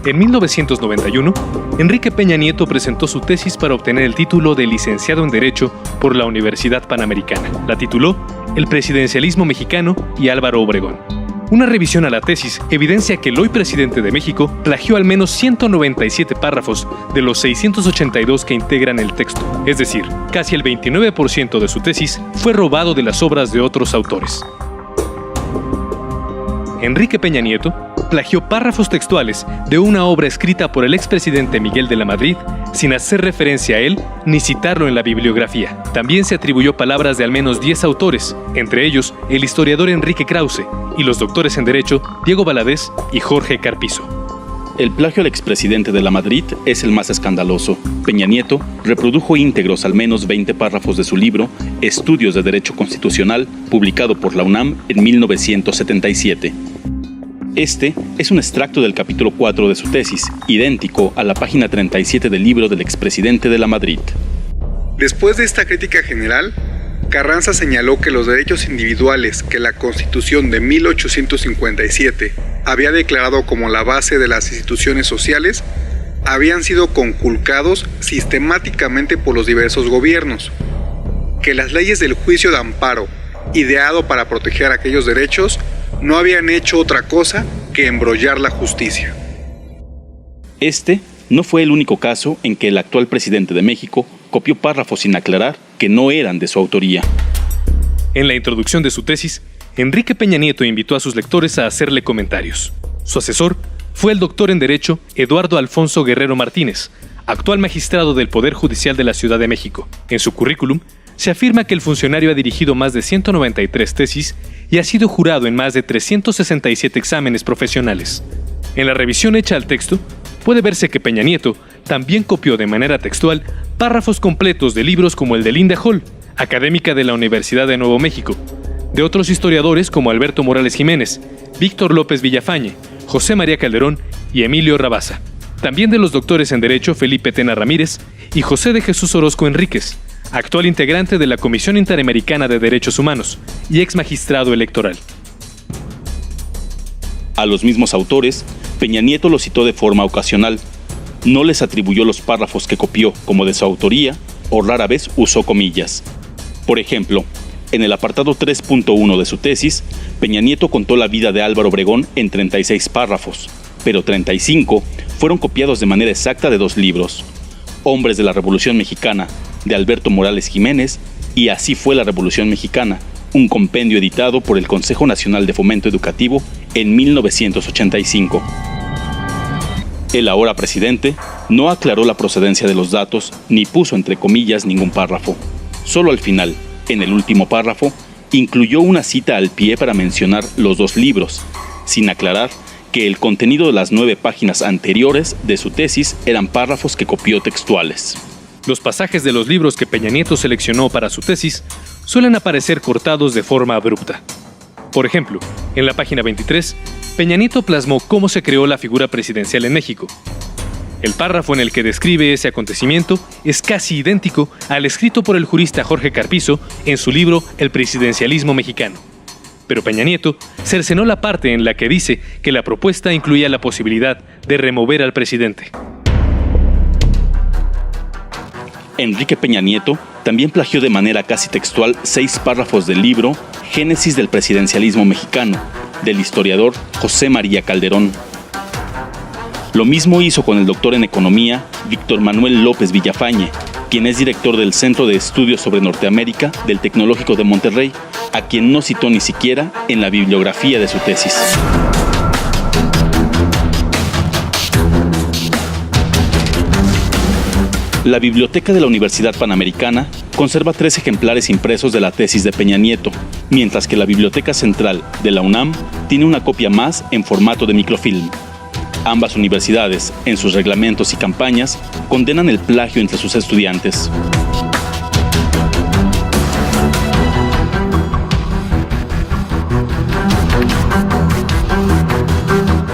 En 1991, Enrique Peña Nieto presentó su tesis para obtener el título de licenciado en Derecho por la Universidad Panamericana. La tituló El presidencialismo mexicano y Álvaro Obregón. Una revisión a la tesis evidencia que el hoy presidente de México plagió al menos 197 párrafos de los 682 que integran el texto, es decir, casi el 29% de su tesis fue robado de las obras de otros autores. Enrique Peña Nieto plagió párrafos textuales de una obra escrita por el expresidente Miguel de la Madrid sin hacer referencia a él ni citarlo en la bibliografía. También se atribuyó palabras de al menos 10 autores, entre ellos el historiador Enrique Krause y los doctores en Derecho Diego Valadez y Jorge Carpizo. El plagio al expresidente de la Madrid es el más escandaloso. Peña Nieto reprodujo íntegros al menos 20 párrafos de su libro Estudios de Derecho Constitucional, publicado por la UNAM en 1977. Este es un extracto del capítulo 4 de su tesis, idéntico a la página 37 del libro del expresidente de la Madrid. Después de esta crítica general, Carranza señaló que los derechos individuales que la Constitución de 1857 había declarado como la base de las instituciones sociales habían sido conculcados sistemáticamente por los diversos gobiernos, que las leyes del juicio de amparo, ideado para proteger aquellos derechos, no habían hecho otra cosa que embrollar la justicia. Este no fue el único caso en que el actual presidente de México copió párrafos sin aclarar que no eran de su autoría. En la introducción de su tesis, Enrique Peña Nieto invitó a sus lectores a hacerle comentarios. Su asesor fue el doctor en Derecho Eduardo Alfonso Guerrero Martínez, actual magistrado del Poder Judicial de la Ciudad de México. En su currículum, se afirma que el funcionario ha dirigido más de 193 tesis y ha sido jurado en más de 367 exámenes profesionales. En la revisión hecha al texto, puede verse que Peña Nieto también copió de manera textual párrafos completos de libros como el de Linda Hall, académica de la Universidad de Nuevo México, de otros historiadores como Alberto Morales Jiménez, Víctor López Villafañe, José María Calderón y Emilio Rabasa. También de los doctores en Derecho Felipe Tena Ramírez y José de Jesús Orozco Enríquez, actual integrante de la Comisión Interamericana de Derechos Humanos y ex magistrado electoral. A los mismos autores, Peña Nieto los citó de forma ocasional. No les atribuyó los párrafos que copió como de su autoría o rara vez usó comillas. Por ejemplo, en el apartado 3.1 de su tesis, Peña Nieto contó la vida de Álvaro Obregón en 36 párrafos, pero 35 fueron copiados de manera exacta de 2 libros: Hombres de la Revolución Mexicana, de Alberto Morales Jiménez, y Así fue la Revolución Mexicana, un compendio editado por el Consejo Nacional de Fomento Educativo en 1985. El ahora presidente no aclaró la procedencia de los datos ni puso entre comillas ningún párrafo. Solo al final, en el último párrafo, incluyó una cita al pie para mencionar los 2 libros, sin aclarar que el contenido de las 9 páginas anteriores de su tesis eran párrafos que copió textuales. Los pasajes de los libros que Peña Nieto seleccionó para su tesis suelen aparecer cortados de forma abrupta. Por ejemplo, en la página 23, Peña Nieto plasmó cómo se creó la figura presidencial en México. El párrafo en el que describe ese acontecimiento es casi idéntico al escrito por el jurista Jorge Carpizo en su libro El presidencialismo mexicano. Pero Peña Nieto cercenó la parte en la que dice que la propuesta incluía la posibilidad de remover al presidente. Enrique Peña Nieto también plagió de manera casi textual 6 párrafos del libro Génesis del presidencialismo mexicano, del historiador José María Calderón. Lo mismo hizo con el doctor en Economía Víctor Manuel López Villafañe, quien es director del Centro de Estudios sobre Norteamérica del Tecnológico de Monterrey, a quien no citó ni siquiera en la bibliografía de su tesis. La Biblioteca de la Universidad Panamericana conserva 3 ejemplares impresos de la tesis de Peña Nieto, mientras que la Biblioteca Central de la UNAM tiene una copia más en formato de microfilm. Ambas universidades, en sus reglamentos y campañas, condenan el plagio entre sus estudiantes.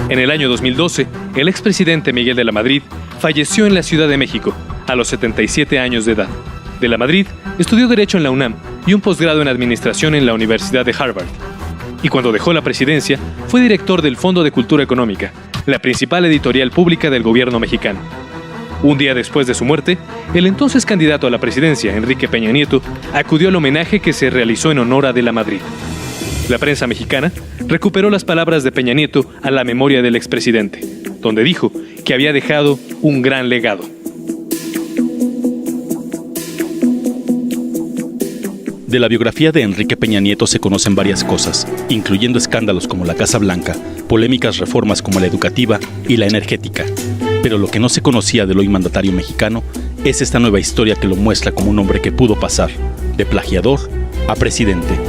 En el año 2012, el expresidente Miguel de la Madrid falleció en la Ciudad de México, a los 77 años de edad. De la Madrid, estudió Derecho en la UNAM y un posgrado en Administración en la Universidad de Harvard. Y cuando dejó la presidencia, fue director del Fondo de Cultura Económica, la principal editorial pública del gobierno mexicano. Un día después de su muerte, el entonces candidato a la presidencia, Enrique Peña Nieto, acudió al homenaje que se realizó en honor a De la Madrid. La prensa mexicana recuperó las palabras de Peña Nieto a la memoria del expresidente, donde dijo que había dejado un gran legado. De la biografía de Enrique Peña Nieto se conocen varias cosas, incluyendo escándalos como la Casa Blanca, polémicas reformas como la educativa y la energética. Pero lo que no se conocía del hoy mandatario mexicano es esta nueva historia que lo muestra como un hombre que pudo pasar de plagiador a presidente.